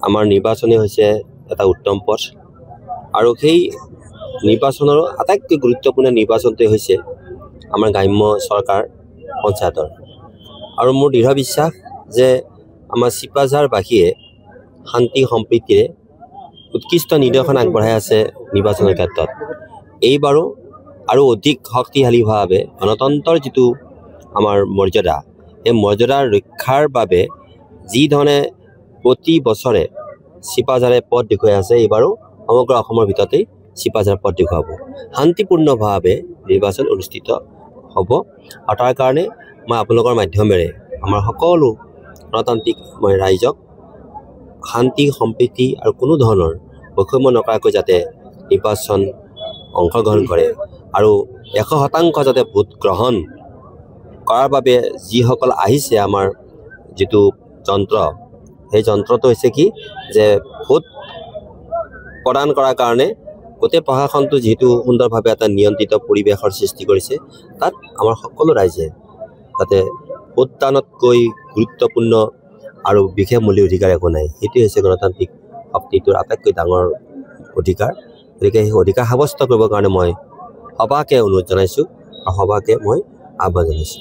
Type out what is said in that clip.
আমাৰ নিৰ্বাচনে হৈছে এটা উত্তম পথ আৰু সেই নিৰ্বাচনৰ আটাইতকৈ গুৰুত্বপূৰ্ণ নিৰ্বাচনটোৱে হৈছে আমাৰ গ্ৰাম্য চৰকাৰ পঞ্চায়তৰ আৰু মোৰ দৃঢ় বিশ্বাস যে আমাৰ চিপাঝাৰবাসীয়ে শান্তি সম্প্ৰীতিৰে উৎকৃষ্ট নিদৰ্শন আগবঢ়াই আছে নিৰ্বাচনৰ ক্ষেত্ৰত এইবাৰো আৰু অধিক শক্তিশালীভাৱে গণতন্ত্ৰৰ যিটো আমাৰ মৰ্যাদা এই মৰ্যাদাৰ ৰক্ষাৰ বাবে যি ধৰণে প্ৰতি বছৰে চিপাঝাৰে পথ দেখুৱাই আছে এইবাৰো সমগ্ৰ অসমৰ ভিতৰতেই চিপাঝাৰ পথ দেখুৱাব শান্তিপূৰ্ণভাৱে নিৰ্বাচন অনুষ্ঠিত হ'ব আৰু তাৰ কাৰণে মই আপোনালোকৰ মাধ্যমেৰে আমাৰ সকলো গণতান্ত্ৰিক মই ৰাইজক শান্তি সম্প্ৰীতি আৰু কোনো ধৰণৰ বৈষম্য নকৰাকৈ যাতে নিৰ্বাচন অংশগ্ৰহণ কৰে আৰু 100% যাতে ভোট গ্ৰহণ কৰাৰ বাবে যিসকল আহিছে আমাৰ যিটো যন্ত্ৰ সেই যন্ত্ৰটো হৈছে কি যে ভোট প্ৰদান কৰাৰ কাৰণে গোটেই প্ৰশাসনটো যিহেতু সুন্দৰভাৱে এটা নিয়ন্ত্ৰিত পৰিৱেশৰ সৃষ্টি কৰিছে তাত আমাৰ সকলো ৰাইজে যাতে ভোটদানতকৈ গুৰুত্বপূৰ্ণ আৰু বিশেষ মূল্য অধিকাৰ একো নাই সেইটোৱে হৈছে গণতান্ত্ৰিক শক্তিটোৰ আটাইতকৈ ডাঙৰ অধিকাৰ গতিকে সেই অধিকাৰ সাব্যস্ত কৰিবৰ কাৰণে মই সবাকে অনুৰোধ জনাইছোঁ আৰু সবাকে মই আহ্বান জনাইছোঁ